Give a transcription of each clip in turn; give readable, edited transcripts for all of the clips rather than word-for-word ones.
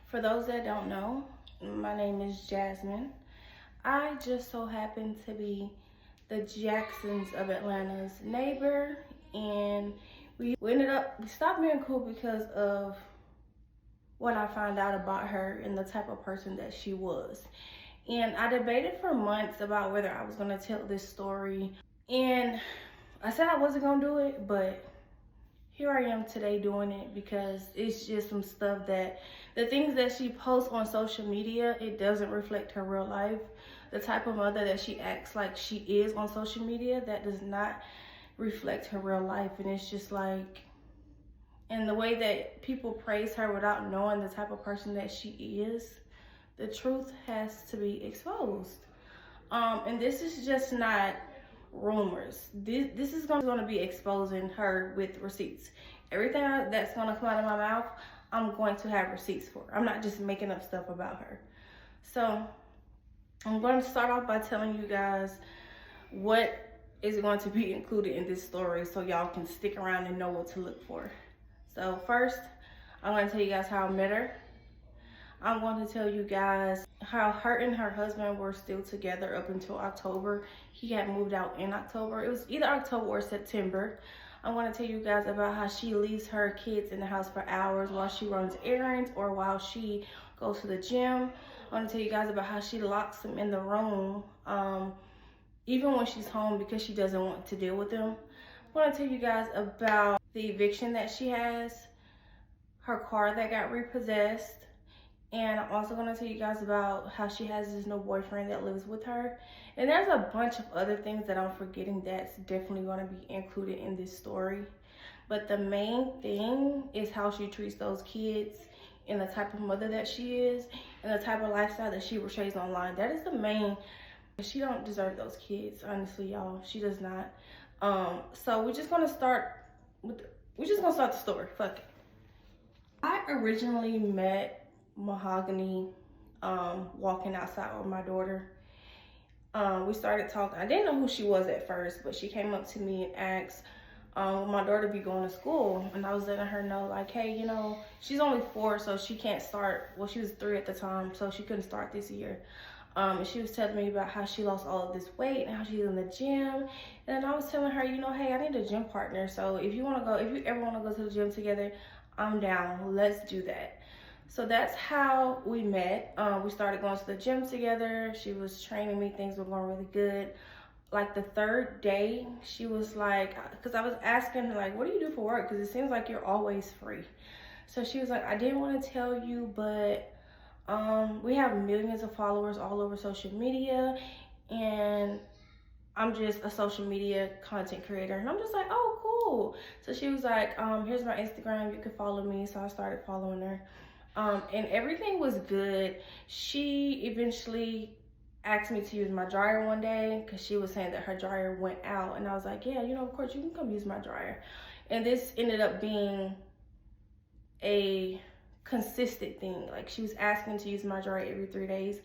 For those that don't know, my name is Jasmine. I just so happen to be the Jacksons of Atlanta's neighbor, and we stopped being cool because of what I found out about her and the type of person that she was. And I debated for months about whether I was going to tell this story. And I said I wasn't going to do it, but here I am today doing it because it's just some stuff that the things that she posts on social media, it doesn't reflect her real life. The type of mother that she acts like she is on social media, that does not reflect her real life. And it's just like, and the way that people praise her without knowing the type of person that she is, the truth has to be exposed. And this is just not rumors. This is going to be exposing her with receipts. Everything that's going to come out of my mouth, I'm going to have receipts for. I'm not just making up stuff about her. So I'm going to start off by telling you guys what is going to be included in this story so y'all can stick around and know what to look for. So first, I'm going to tell you guys how I met her. I'm going to tell you guys how her and her husband were still together up until October. He had moved out in October. It was either October or September. I'm going to tell you guys about how she leaves her kids in the house for hours while she runs errands or while she goes to the gym. I'm going to tell you guys about how she locks them in the room even when she's home because she doesn't want to deal with them. I'm going to tell you guys about the eviction that she has, her car that got repossessed, and I'm also going to tell you guys about how she has this new boyfriend that lives with her. And there's a bunch of other things that I'm forgetting that's definitely going to be included in this story. But the main thing is how she treats those kids and the type of mother that she is and the type of lifestyle that she portrays online. That is the main. She don't deserve those kids, honestly, y'all. She does not. So we're just going to start the story. Fuck it. I originally met Mahogany walking outside with my daughter. We started talking. I didn't know who she was at first, but she came up to me and asked my daughter be going to school, and I was letting her know, like, hey, you know, she's only 4, so she can't start. Well, she was 3 at the time, so she couldn't start this year. And she was telling me about how she lost all of this weight and how she's in the gym. And I was telling her, you know, hey, I need a gym partner. So if you ever want to go to the gym together, I'm down. Let's do that. So that's how we met. We started going to the gym together. She was training me. Things were going really good. Like the 3rd day, she was like, because I was asking her, like, what do you do for work? Because it seems like you're always free. So she was like, I didn't want to tell you, but we have millions of followers all over social media, and I'm just a social media content creator. And I'm just like, oh, cool. So she was like, here's my Instagram. You can follow me. So I started following her. And everything was good. She eventually asked me to use my dryer one day because she was saying that her dryer went out. And I was like, yeah, you know, of course, you can come use my dryer. And this ended up being a consistent thing. Like, she was asking to use my dryer every 3 days.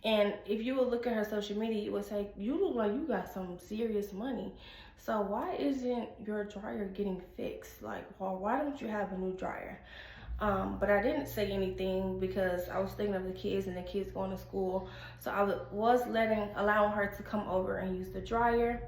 And if you would look at her social media, it would say, you look like you got some serious money. So why isn't your dryer getting fixed? Like, well, why don't you have a new dryer? But I didn't say anything because I was thinking of the kids and the kids going to school. So I was allowing her to come over and use the dryer.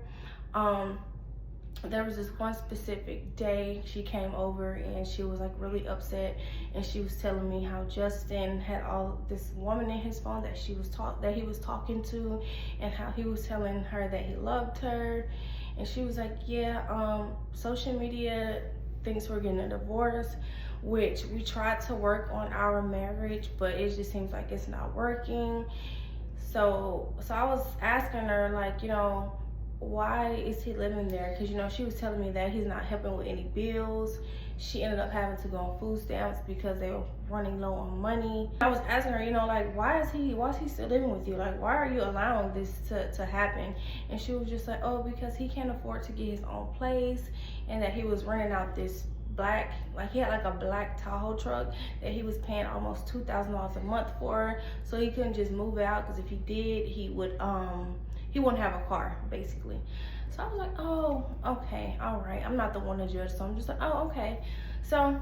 There was this one specific day she came over and she was like really upset, and she was telling me how Justin had this woman in his phone that he was talking to, and how he was telling her that he loved her. And she was like, yeah, social media thinks we're getting a divorce, which we tried to work on our marriage, but it just seems like it's not working. So I was asking her, like, you know, why is he living there? Because, you know, she was telling me that he's not helping with any bills. She ended up having to go on food stamps because they were running low on money. I was asking her, you know, like, why is he still living with you? Like, why are you allowing this to happen? And she was just like, oh, because he can't afford to get his own place, and that he was renting out this he had like a black Tahoe truck that he was paying almost $2,000 a month for. So he couldn't just move out, because if he did, he wouldn't have a car, basically. So I was like, oh, okay, all right. I'm not the one to judge, so I'm just like, oh, okay. So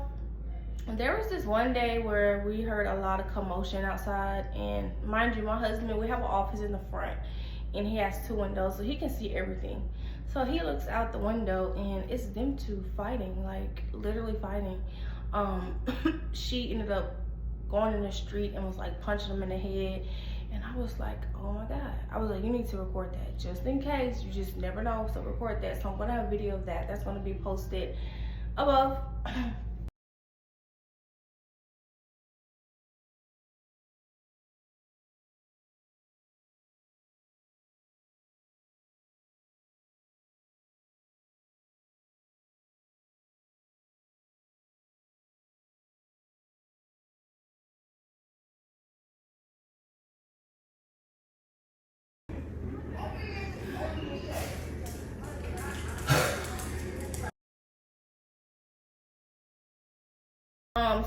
There was this one day where we heard a lot of commotion outside, and mind you, my husband, we have an office in the front, and he has 2 windows, so he can see everything. So he looks out the window, and it's them two fighting, like literally fighting. Um, she ended up going in the street and was like punching him in the head, and I was like, oh my god. I was like, you need to record that just in case. You just never know, so record that. So I'm gonna have a video of that. That's gonna be posted above.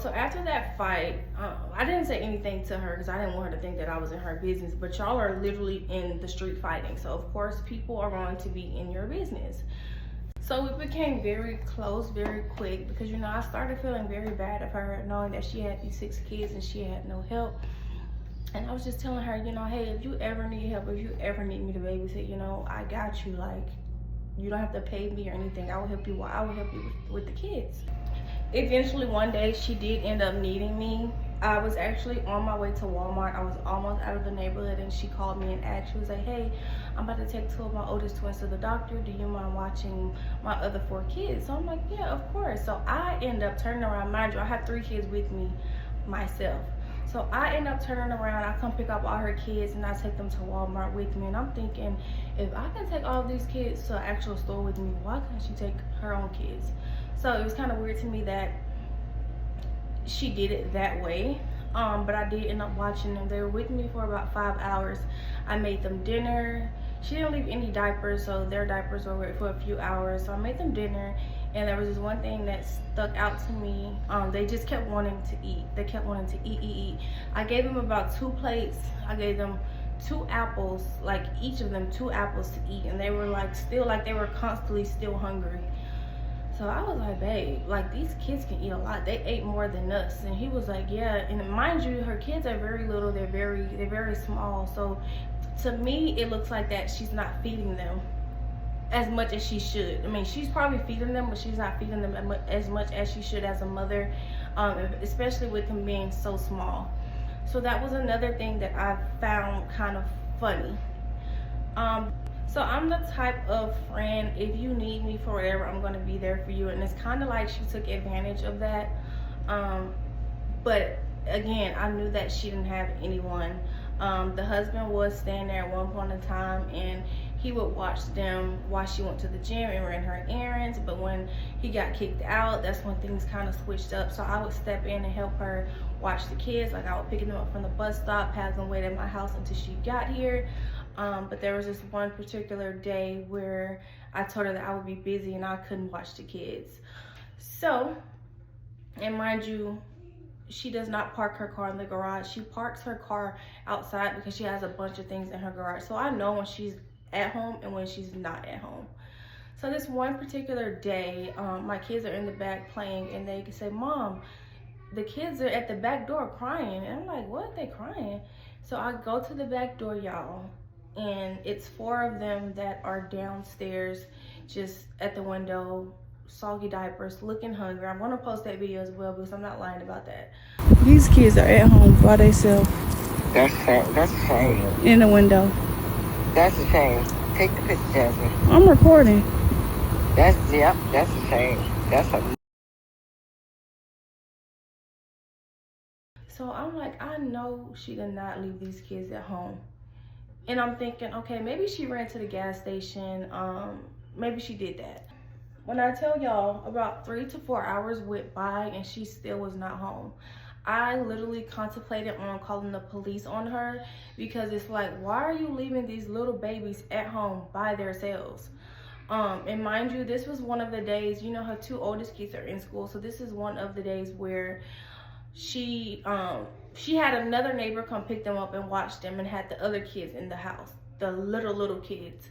So after that fight, I didn't say anything to her because I didn't want her to think that I was in her business, but y'all are literally in the street fighting. So of course people are going to be in your business. So we became very close very quick because, you know, I started feeling very bad of her, knowing that she had these 6 kids and she had no help. And I was just telling her, you know, hey, if you ever need help, if you ever need me to babysit, you know, I got you. Like, you don't have to pay me or anything. I will help you. I will help you with the kids. Eventually one day she did end up needing me. I was actually on my way to Walmart. I was almost out of the neighborhood, and she called me and asked. She was like, hey, I'm about to take 2 of my oldest twins to the doctor. Do you mind watching my other 4 kids? So I'm like, yeah, of course. So I end up turning around. Mind you, I have 3 kids with me myself. So I end up turning around. I come pick up all her kids and I take them to Walmart with me. And I'm thinking, if I can take all of these kids to an actual store with me, why can't she take her own kids? So it was kind of weird to me that she did it that way. But I did end up watching them. They were with me for about 5 hours. I made them dinner. She didn't leave any diapers, so their diapers were wet for a few hours. So I made them dinner, and there was this one thing that stuck out to me. They just kept wanting to eat. They kept wanting to eat. I gave them about 2 plates. I gave them 2 apples, like each of them 2 apples to eat, and they were like still like they were constantly still hungry. So I was like, babe, like these kids can eat a lot. They ate more than us. And he was like, yeah. And mind you, her kids are very little. They're very small. So to me, it looks like that she's not feeding them as much as she should. I mean, she's probably feeding them, but she's not feeding them as much as she should as a mother, especially with them being so small. So that was another thing that I found kind of funny. So I'm the type of friend, if you need me for whatever, I'm gonna be there for you. And it's kind of like she took advantage of that. But again, I knew that she didn't have anyone. The husband was staying there at one point in time, and he would watch them while she went to the gym and ran her errands. But when he got kicked out, that's when things kind of switched up. So I would step in and help her watch the kids. Like I would pick them up from the bus stop, have them wait at my house until she got here. But there was this one particular day where I told her that I would be busy and I couldn't watch the kids. So, and mind you, she does not park her car in the garage. She parks her car outside because she has a bunch of things in her garage. So I know when she's at home and when she's not at home. So this one particular day, my kids are in the back playing, and they say, Mom, the kids are at the back door crying. And I'm like, what? They crying? So I go to the back door, y'all, and it's 4 of them that are downstairs just at the window, soggy diapers, looking hungry. I'm gonna post that video as well because I'm not lying about that. These kids are at home by themselves. That's a shame. In the window. That's a shame. Take the picture, Jasmine. I'm recording. That's a shame. That's a... So I'm like, I know she did not leave these kids at home. And I'm thinking, okay, maybe she ran to the gas station. Maybe she did that. When I tell y'all, about 3 to 4 hours went by and she still was not home. I literally contemplated on calling the police on her because it's like, why are you leaving these little babies at home by themselves? And mind you, this was one of the days, you know, her 2 oldest kids are in school. So this is one of the days where she had another neighbor come pick them up and watch them and had the other kids in the house, the little kids.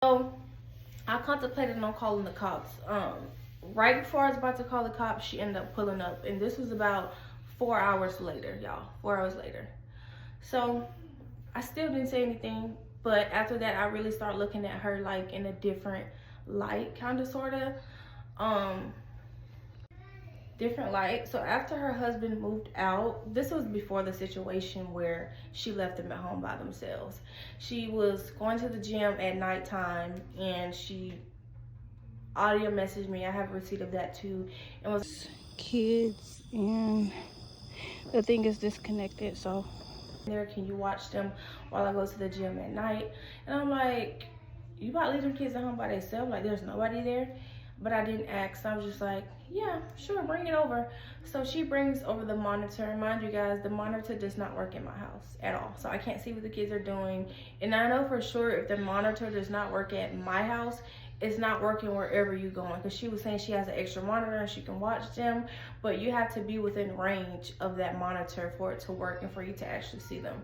So I contemplated on calling the cops. right before I was about to call the cops, she ended up pulling up. And this was about 4 hours later, y'all. 4 hours later. So I still didn't say anything. But after that, I really started looking at her like in a different light, kind of, sort of. Different light. So after her husband moved out, this was before the situation where she left them at home by themselves. She was going to the gym at nighttime and she audio messaged me. I have a receipt of that too. And was kids, and the thing is disconnected. So there, can you watch them while I go to the gym at night? And I'm like, you about to leave them kids at home by themselves? Like, there's nobody there? But I didn't ask. So I was just like, yeah, sure, bring it over. So she brings over the monitor. Mind you guys, the monitor does not work in my house at all. So I can't see what the kids are doing. And I know for sure if the monitor does not work at my house, it's not working wherever you're going. Because she was saying she has an extra monitor and she can watch them. But you have to be within range of that monitor for it to work and for you to actually see them.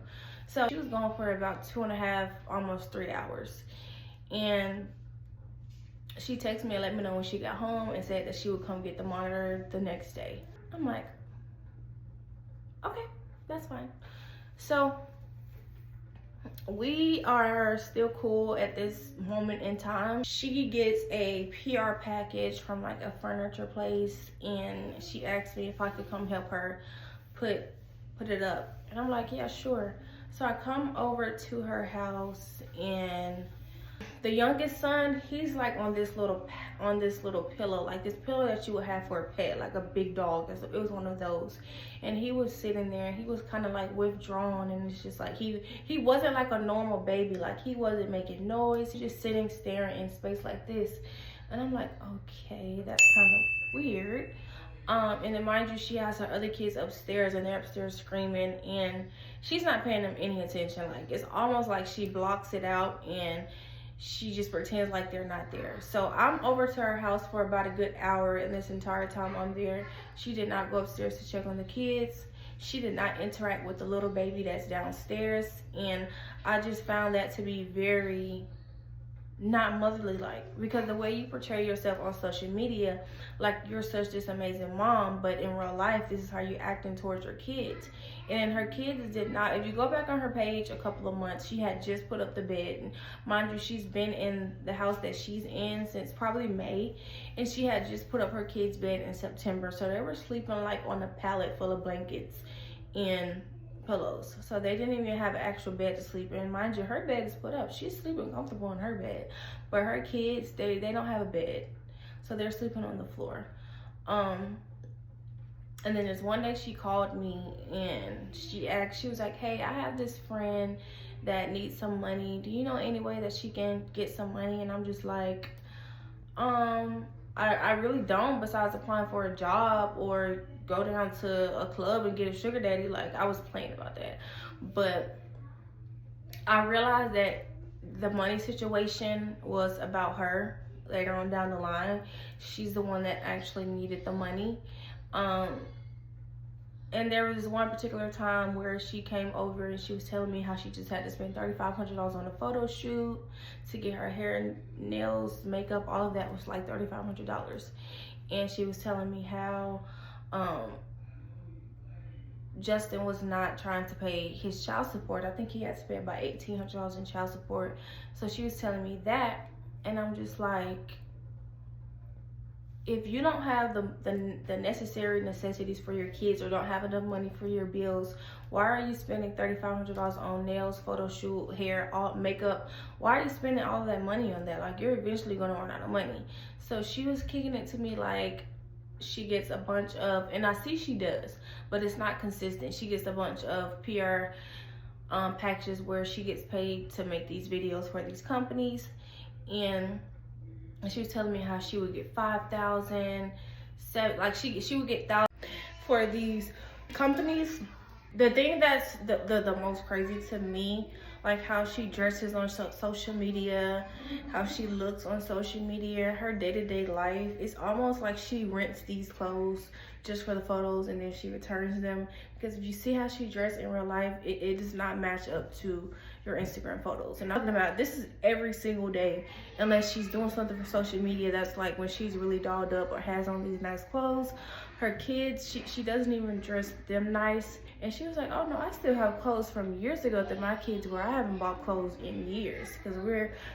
So she was gone for about 2.5, almost 3 hours. And she texted me and let me know when she got home and said that she would come get the monitor the next day. I'm like, okay, that's fine. So we are still cool at this moment in time. She gets a PR package from like a furniture place and she asked me if I could come help her put it up. And I'm like, yeah, sure. So I come over to her house and the youngest son, he's like on this little pillow, like this pillow that you would have for a pet, like a big dog. It was one of those. And he was sitting there and he was kind of like withdrawn, and it's just like he wasn't like a normal baby. Like, he wasn't making noise. He just sitting staring in space like this. And I'm like, okay, that's kind of weird. And then mind you, she has her other kids upstairs and they're upstairs screaming and she's not paying them any attention. Like, it's almost like she blocks it out and she just pretends like they're not there. So I'm over to her house for about a good hour, and this entire time I'm there, she did not go upstairs to check on the kids. She did not interact with the little baby that's downstairs, and I just found that to be very not motherly like, because the way you portray yourself on social media, like you're such this amazing mom, but in real life this is how you're acting towards your kids. And her kids did not, if you go back on her page a couple of months, she had just put up the bed. And mind you, she's been in the house that she's in since probably May, and she had just put up her kids' bed in September. So they were sleeping like on a pallet full of blankets and pillows. So they didn't even have an actual bed to sleep in. Mind you, her bed is put up. She's sleeping comfortable in her bed. But her kids, they don't have a bed. So they're sleeping on the floor. And then there's one day she called me and she was like, hey, I have this friend that needs some money. Do you know any way that she can get some money? And I'm just like, I really don't, besides applying for a job or go down to a club and get a sugar daddy. Like, I was playing about that. But I realized that the money situation was about her later on down the line. She's the one that actually needed the money. And there was one particular time where she came over and she was telling me how she just had to spend $3,500 on a photo shoot to get her hair and nails, makeup, all of that was like $3,500. And she was telling me how Justin was not trying to pay his child support. I think he had spent about $1,800 in child support. So she was telling me that, and I'm just like, if you don't have the necessary necessities for your kids or don't have enough money for your bills, why are you spending $3,500 on nails, photo shoot, hair, all makeup? Why are you spending all of that money on that? Like, you're eventually going to run out of money. So she was kicking it to me like she gets a bunch of, and I see she does, but it's not consistent. She gets a bunch of PR packages where she gets paid to make these videos for these companies. And she was telling me how she would get 5,000, like she would get thousands for these companies. The thing that's the most crazy to me, like how she dresses on social media, how she looks on social media, her day-to-day life, it's almost like she rents these clothes just for the photos and then she returns them. Because if you see how she dressed in real life, it does not match up to your Instagram photos. And I'm talking about this is every single day, unless she's doing something for social media. That's like when she's really dolled up or has on these nice clothes. Her kids, she doesn't even dress them nice. And she was like, oh no, I still have clothes from years ago that my kids wear. I haven't bought clothes in years, because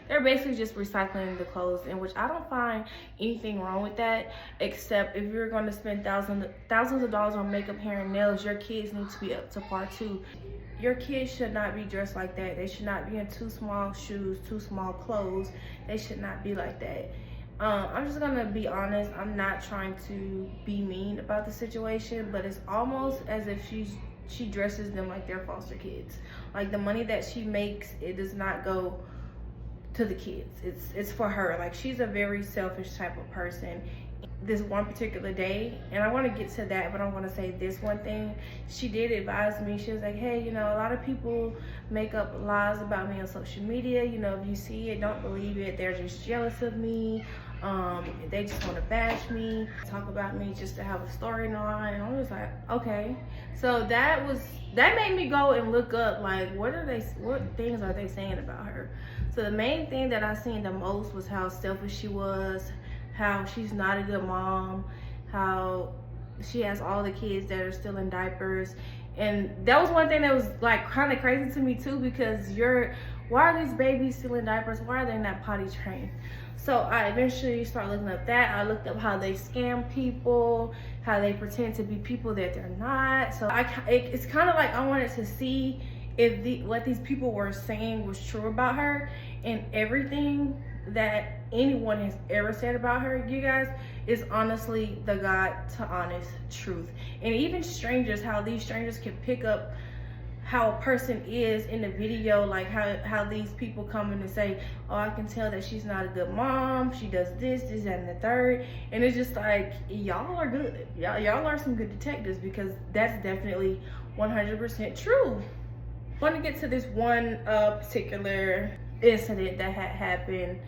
they're basically just recycling the clothes, in which I don't find anything wrong with that, except if you're going to spend thousands of dollars on makeup, hair, and nails, your kids need to be up to par too. Your kids should not be dressed like that. They should not be in too small shoes, too small clothes. They should not be like that. I'm just gonna be honest. I'm not trying to be mean about the situation, but it's almost as if she dresses them like they're foster kids. Like, the money that she makes, it does not go to the kids. It's for her. Like, she's a very selfish type of person. This one particular day, and I want to get to that, but I want to say this one thing. She did advise me. She was like, hey, you know, a lot of people make up lies about me on social media. You know, if you see it, don't believe it. They're just jealous of me. They just want to bash me, talk about me just to have a storyline. And I was like, okay. So that made me go and look up, like, what things are they saying about her? So the main thing that I seen the most was how selfish she was, how she's not a good mom, how she has all the kids that are still in diapers. And that was one thing that was like kind of crazy to me too, because why are these babies still in diapers? Why are they not potty trained? So I eventually started looking up that. I looked up how they scam people, how they pretend to be people that they're not. So it's kind of like I wanted to see if what these people were saying was true about her, and everything that anyone has ever said about her, you guys, is honestly the God to honest truth. And even strangers, how these strangers can pick up how a person is in the video, like how these people come in and say, oh, I can tell that she's not a good mom, she does this, that, and the third. And it's just like, y'all are good. Y'all are some good detectives, because that's definitely 100% true. I want to get to this one particular incident that had happened,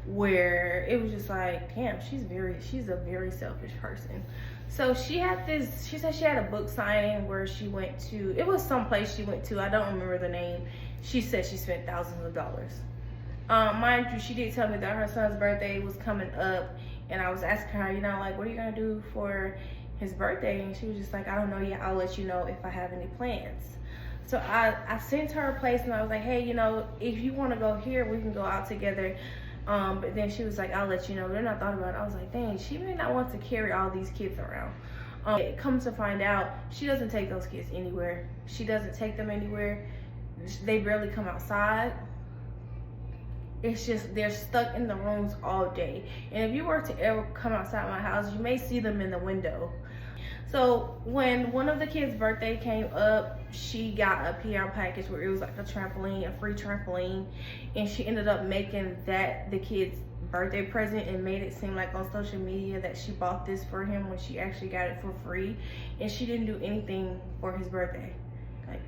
where it was just like, damn, she's a very selfish person. So she said she had a book signing where she went to, it was someplace she went to, I don't remember the name. She said she spent thousands of dollars. Mind you, she did tell me that her son's birthday was coming up, and I was asking her, you know, like, what are you gonna do for his birthday? And she was just like, I don't know yet, I'll let you know if I have any plans. So I sent her a place, and I was like, hey, you know, if you want to go here, we can go out together. But then she was like, I'll let you know. Then I thought about it. I was like, dang, she may not want to carry all these kids around. It comes to find out, she doesn't take those kids anywhere. She doesn't take them anywhere. They barely come outside. It's just, they're stuck in the rooms all day. And if you were to ever come outside my house, you may see them in the window. So when one of the kids' birthday came up, she got a PR package where it was like a free trampoline, and she ended up making that the kid's birthday present, and made it seem like on social media that she bought this for him when she actually got it for free. And she didn't do anything for his birthday, like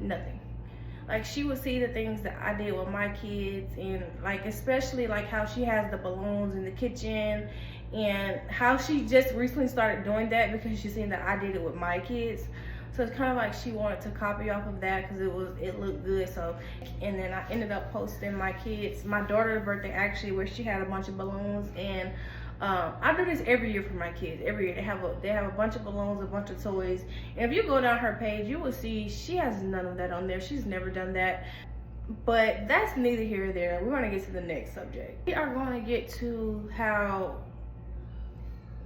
nothing. Like, she would see the things that I did with my kids, and like especially like how she has the balloons in the kitchen, and how she just recently started doing that because she seen that I did it with my kids. So it's kind of like she wanted to copy off of that because it looked good. So, and then I ended up posting my daughter's birthday actually, where she had a bunch of balloons. And I do this every year for my kids. Every year they have a bunch of balloons, a bunch of toys. And if you go down her page, you will see she has none of that on there. She's never done that. But that's neither here nor there. We're going to get to the next subject. We are going to get to how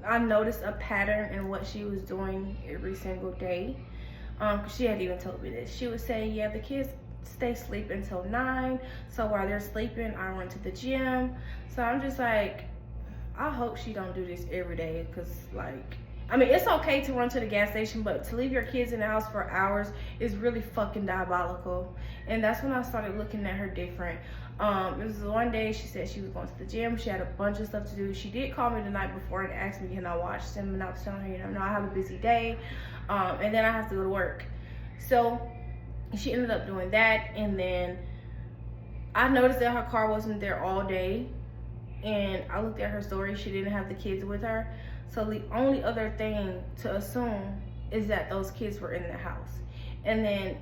I noticed a pattern in what she was doing every single day. She had even told me this. She would say, yeah, the kids stay asleep until 9. So while they're sleeping, I run to the gym. So I'm just like, I hope she don't do this every day, because like, I mean, it's okay to run to the gas station, but to leave your kids in the house for hours is really fucking diabolical. And that's when I started looking at her different. It was one day she said she was going to the gym. She had a bunch of stuff to do. She did call me the night before and asked me, can I watch them? And I was telling her, you know, no, I have a busy day. And then I have to go to work. So she ended up doing that. And then I noticed that her car wasn't there all day. And I looked at her story. She didn't have the kids with her. So the only other thing to assume is that those kids were in the house. And then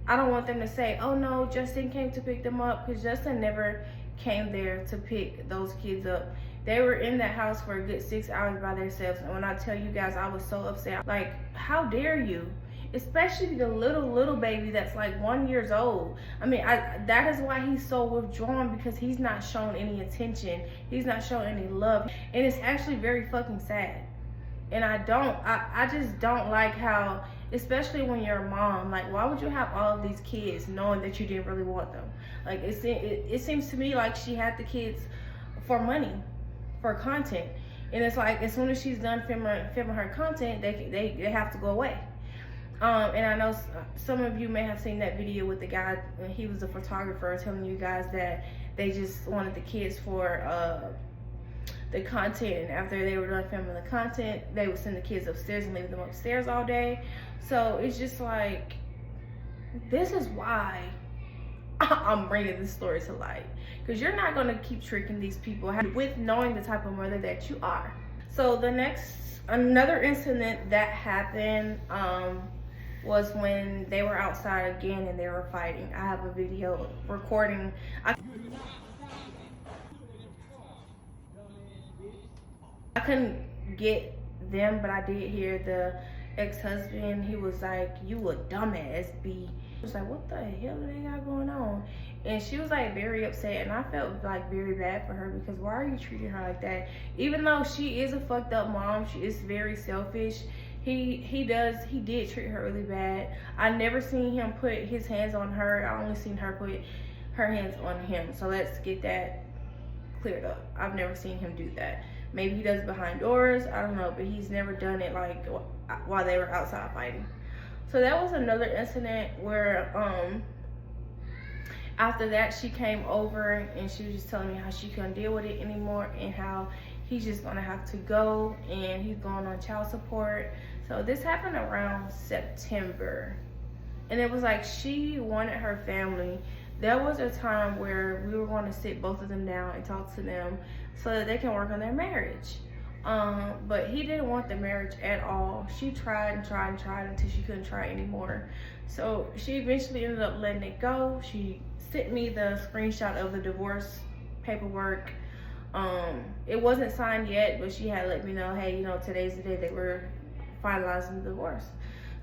I don't want them to say, oh no, Justin came to pick them up, because Justin never came there to pick those kids up. They were in that house for a good 6 hours by themselves. And when I tell you guys, I was so upset. Like, how dare you? Especially the little baby that's like 1 year old. I mean, that is why he's so withdrawn, because he's not shown any attention. He's not shown any love. And it's actually very fucking sad. And I just don't like how, especially when you're a mom, like, why would you have all of these kids knowing that you didn't really want them? Like, it seems to me like she had the kids for money, for content. And it's like, as soon as she's done filming her content, they have to go away. And I know some of you may have seen that video with the guy. He was a photographer, telling you guys that they just wanted the kids for the content, and after they were done filming the content, they would send the kids upstairs and leave them upstairs all day. So it's just like, this is why I'm bringing this story to light, because you're not going to keep tricking these people with knowing the type of mother that you are. So another incident that happened was when they were outside again and they were fighting. I have a video recording. I couldn't get them, but I did hear the ex-husband. He was like, "You a dumbass, B." I was like, what the hell do they got going on? And she was like very upset, and I felt like very bad for her, because why are you treating her like that? Even though she is a fucked up mom, she is very selfish. He did treat her really bad. I never seen him put his hands on her. I only seen her put her hands on him. So let's get that cleared up. I've never seen him do that. Maybe he does it behind doors, I don't know, but he's never done it like while they were outside fighting. So that was another incident where after that she came over and she was just telling me how she couldn't deal with it anymore, and how he's just gonna have to go, and he's going on child support. So this happened around September, and it was like she wanted her family. There was a time where we were going to sit both of them down and talk to them so that they can work on their marriage. But he didn't want the marriage at all. She tried and tried and tried until she couldn't try anymore. So she eventually ended up letting it go. She sent me the screenshot of the divorce paperwork. It wasn't signed yet, but she had let me know, hey, you know, today's the day that we're finalizing the divorce.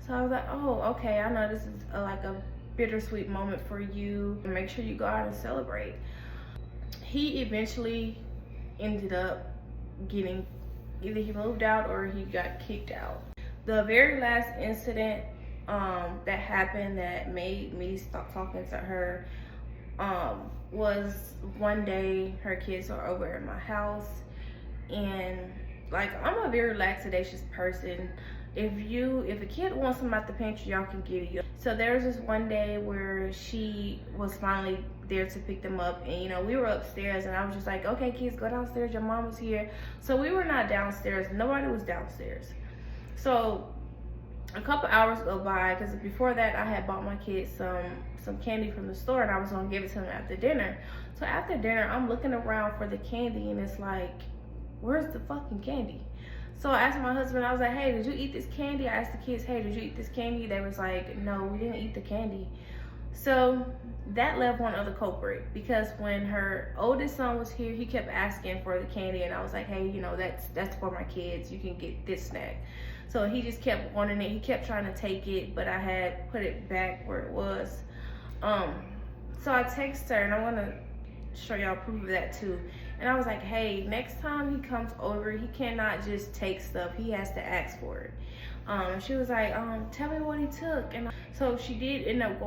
So I was like, oh, okay, I know this is like a bittersweet moment for you. Make sure you go out and celebrate. He eventually ended up getting, either he moved out or he got kicked out. The very last incident that happened that made me stop talking to her was one day her kids were over at my house, and like, I'm a very lackadaisious person. If a kid wants them out the pantry, y'all can get it. So there was this one day where she was finally there to pick them up, and you know, we were upstairs, and I was just like, okay kids, go downstairs, your mom was here. So we were not downstairs, nobody was downstairs. So a couple hours go by, because before that I had bought my kids some candy from the store, and I was gonna give it to them after dinner. So after dinner, I'm looking around for the candy, and it's like, where's the fucking candy? So I asked my husband, I was like, hey, did you eat this candy? I asked the kids, hey, did you eat this candy? They was like, no, we didn't eat the candy. So that left one other culprit, because when her oldest son was here, he kept asking for the candy, and I was like, hey, you know, that's for my kids, you can get this snack. So he just kept wanting it. He kept trying to take it, but I had put it back where it was. So I texted her, and I want to show y'all proof of that too. And I was like, hey, next time he comes over, he cannot just take stuff, he has to ask for it. She was like, tell me what he took. And so she did end up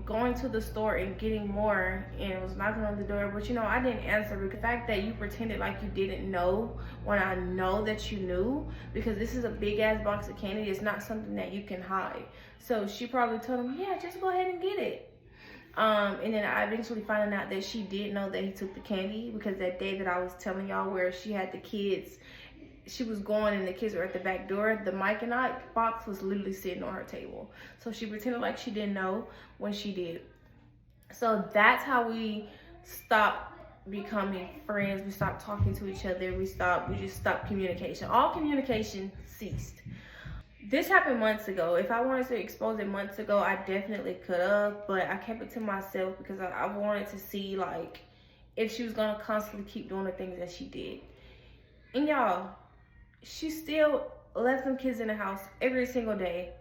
going to the store and getting more, and was knocking on the door. But you know, I didn't answer, because the fact that you pretended like you didn't know when I know that you knew, because this is a big ass box of candy, it's not something that you can hide. So she probably told him, yeah, just go ahead and get it. And then I eventually found out that she did know that he took the candy, because that day that I was telling y'all where she had the kids, she was going and the kids were at the back door, the Mike and I box was literally sitting on her table. So she pretended like she didn't know when she did. So that's how we stopped becoming friends. We stopped talking to each other. We just stopped communication. All communication ceased. This happened months ago. If I wanted to expose it months ago, I definitely could have, but I kept it to myself because I wanted to see like if she was gonna constantly keep doing the things that she did. And y'all, she still left them kids in the house every single day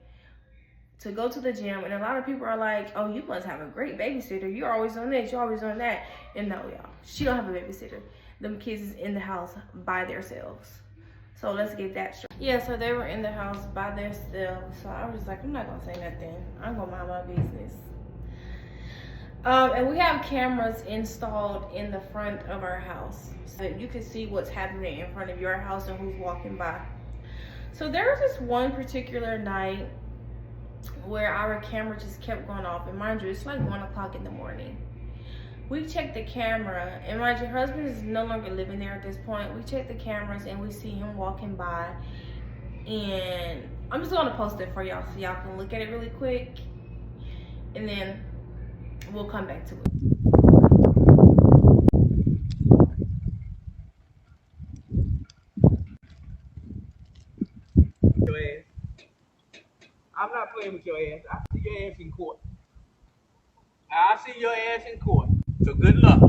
to go to the gym. And a lot of people are like, oh, you must have a great babysitter. You're always doing this, you're always doing that. And no, y'all, she don't have a babysitter. Them kids is in the house by themselves. So let's get that straight. Yeah, so they were in the house by themselves. So I was like, I'm not gonna say nothing. I'm gonna mind my business. And we have cameras installed in the front of our house so that you can see what's happening in front of your house and who's walking by. So there was this one particular night where our camera just kept going off. And mind you, it's like 1 o'clock in the morning. We checked the camera, and mind you, her husband is no longer living there at this point. We checked the cameras and we see him walking by. And I'm just gonna post it for y'all so y'all can look at it really quick. And then we'll come back to it. Your ass. I'm not playing with your ass. I see your ass in court. I'll see your ass in court. So good luck.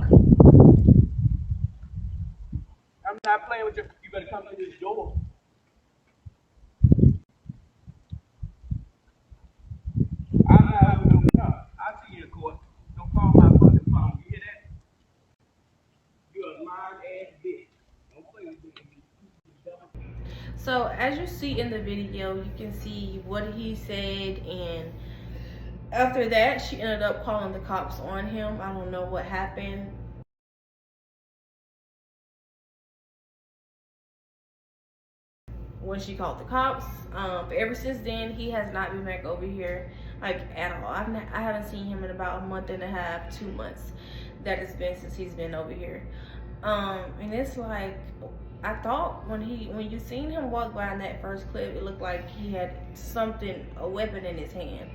I'm not playing with your. You better come to this door. I'm not having no car. I'll see you in court. Don't call my fucking phone. You hear that? You're a lying ass bitch. Don't play with me. So as you see in the video, you can see what he said, and after that she ended up calling the cops on him. I don't know what happened. When she called the cops, but ever since then he has not been back over here like at all. I haven't seen him in about a month and a half, 2 months. That has been since he's been over here. And it's like, I thought when you seen him walk by in that first clip, it looked like he had something, a weapon in his hand.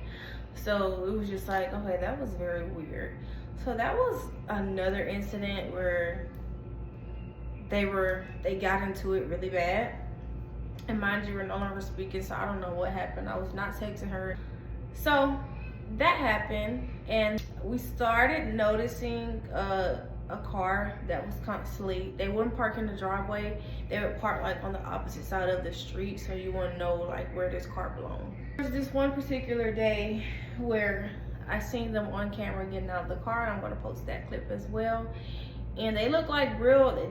So it was just like, okay, that was very weird. So that was another incident where they got into it really bad. And mind you, we're no longer speaking, so I don't know what happened. I was not texting her. So that happened, and we started noticing a car that was constantly, they wouldn't park in the driveway. They would park like on the opposite side of the street, so you wouldn't know like where this car belonged. There was this one particular day where I seen them on camera getting out of the car, and I'm gonna post that clip as well. And they look like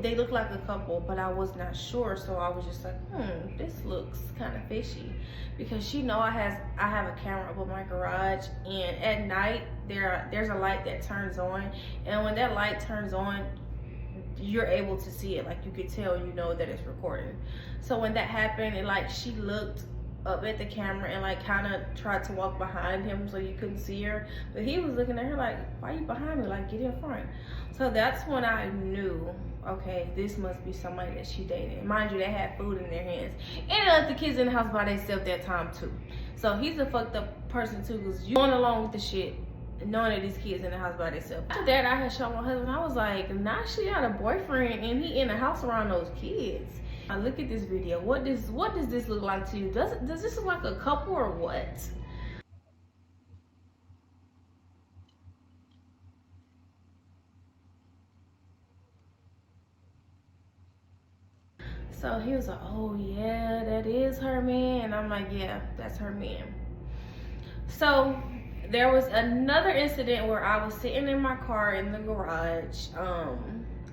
they look like a couple, but I was not sure. So I was just like, this looks kind of fishy. Because she know I have a camera up in my garage, and at night there's a light that turns on. And when that light turns on, you're able to see it. Like you could tell, you know that it's recording. So when that happened, it like she looked up at the camera and like kind of tried to walk behind him so you couldn't see her, but he was looking at her like, why are you behind me? Like, get in front. So that's when I knew, okay, this must be somebody that she dated. Mind you, they had food in their hands, and they left the kids in the house by themselves that time too. So he's a fucked up person too, because you going along with the shit knowing that these kids in the house by themselves. After that, I had shown my husband, I was like, now she got a boyfriend and he in the house around those kids. I look at this video. What does this look like to you? Does this look like a couple or what? So he was like, oh yeah, that is her man. And I'm like, yeah, that's her man. So there was another incident where I was sitting in my car in the garage,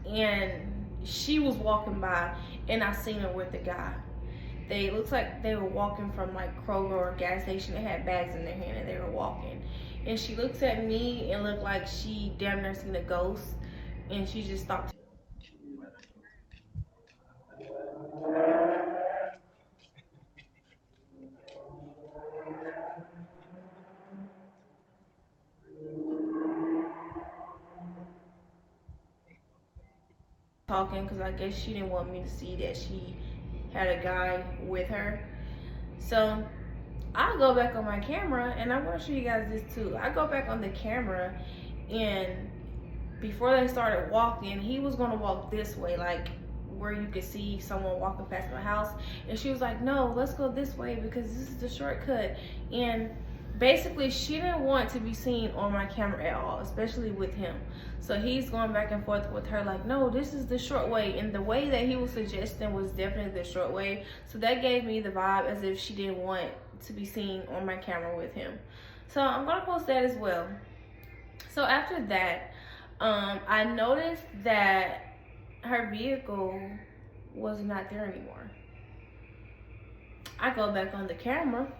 and she was walking by, and I seen her with the guy. They looks like they were walking from like Kroger or gas station. They had bags in their hand and they were walking. And she looks at me and looked like she damn near seen a ghost, and she just stopped. Talking, because I guess she didn't want me to see that she had a guy with her. So I go back on my camera, and I'm going to show you guys this too. I go back on the camera, and before they started walking, he was going to walk this way, like where you could see someone walking past my house. And she was like, no, let's go this way because this is the shortcut. And basically she didn't want to be seen on my camera at all, especially with him. So he's going back and forth with her like, no, this is the short way. And the way that he was suggesting was definitely the short way. So that gave me the vibe as if she didn't want to be seen on my camera with him. So I'm gonna post that as well. So after that, I noticed that her vehicle was not there anymore. I go back on the camera.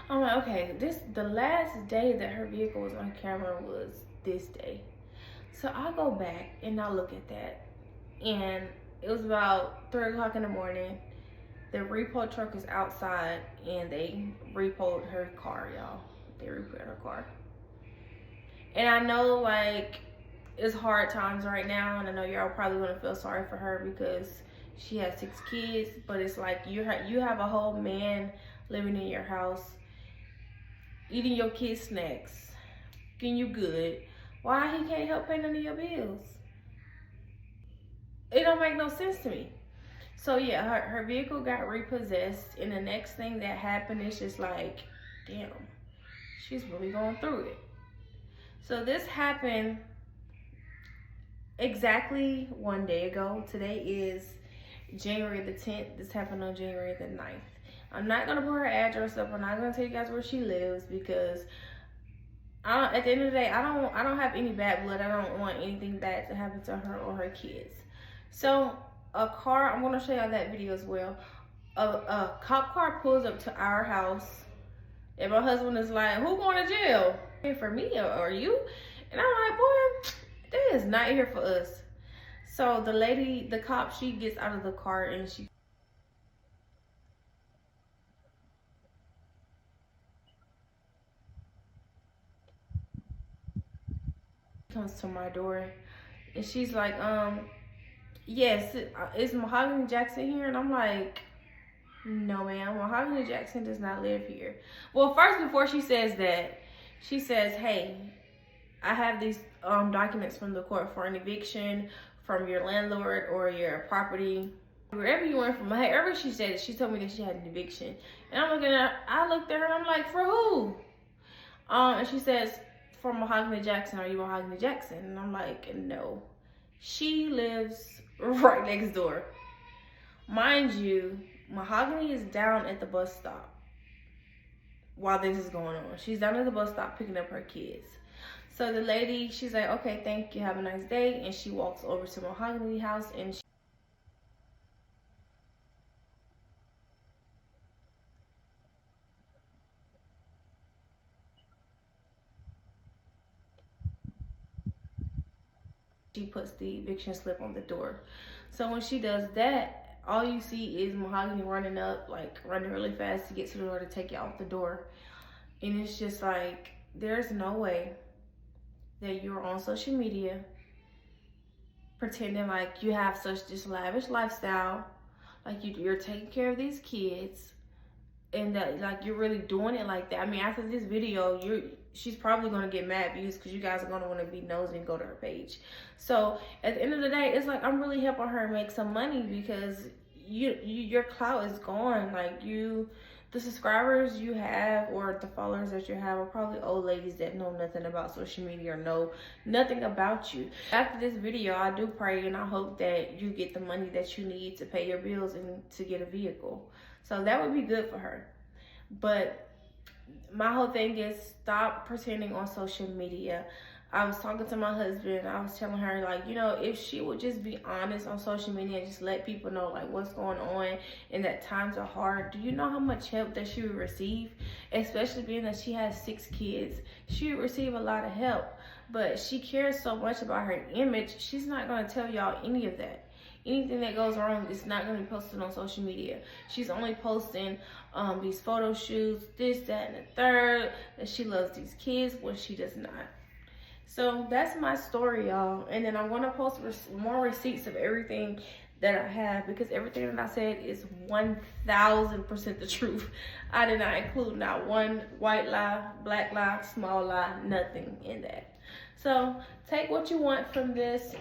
I'm like, okay, the last day that her vehicle was on camera was this day. So I go back and I look at that. And it was about 3 o'clock in the morning. The repo truck is outside and they repoed her car, y'all. They repoed her car. And I know, like, it's hard times right now, and I know y'all probably gonna feel sorry for her because she has 6 kids, but it's like you have a whole man living in your house, eating your kids' snacks, getting you good. Why he can't help pay none of your bills? It don't make no sense to me. So yeah, her vehicle got repossessed, and the next thing that happened is just like, damn, she's really going through it. So this happened exactly 1 day ago. Today is January the 10th. This happened on January the 9th. I'm not gonna put her address up. I'm not gonna tell you guys where she lives because at the end of the day, I don't have any bad blood. I don't want anything bad to happen to her or her kids. So a car, I'm gonna show y'all that video as well. A cop car pulls up to our house, and my husband is like, "Who going to jail? For me or you?" And I'm like, "Boy, that is not here for us." So the cop, she gets out of the car and she comes to my door and she's like, yes, is Mahogany Jackson here? And I'm like, no ma'am, Mahogany Jackson does not live here. Well, first, before she says that, she says, hey, I have these documents from the court for an eviction from your landlord or your property, wherever you went from. However she said it, she told me that she had an eviction. And I looked at her and I'm like, for who? And she says, for Mahogany Jackson. Are you Mahogany Jackson? And I'm like, no. She lives right next door. Mind you, Mahogany is down at the bus stop while this is going on. She's down at the bus stop picking up her kids. So the lady, she's like, okay, thank you, have a nice day. And she walks over to Mahogany's house and she puts the eviction slip on the door. So when she does that, all you see is Mahogany running up, like running really fast to get to the door to take you out the door. And it's just like, there's no way that you're on social media pretending like you have such this lavish lifestyle, like you're taking care of these kids, and that like you're really doing it like that. I mean, after this video, she's probably gonna get mad views because you guys are gonna want to be nosy and go to her page. So at the end of the day, it's like I'm really helping her make some money because your clout is gone. Like the subscribers you have or the followers that you have are probably old ladies that know nothing about social media or know nothing about you. After this video, I do pray and I hope that you get the money that you need to pay your bills and to get a vehicle. So that would be good for her. But my whole thing is stop pretending on social media. I was talking to my husband. I was telling her, like, you know, if she would just be honest on social media and just let people know, like, what's going on and that times are hard. Do you know how much help that she would receive? Especially being that she has 6 kids. She would receive a lot of help. But she cares so much about her image, she's not going to tell y'all any of that. Anything that goes wrong is not going to be posted on social media. She's only posting these photo shoots, this, that, and the third, that she loves these kids when she does not. So that's my story, y'all. And then I'm going to post more receipts of everything that I have because everything that I said is 1000% the truth. I did not include not one white lie, black lie, small lie, nothing in that. So take what you want from this.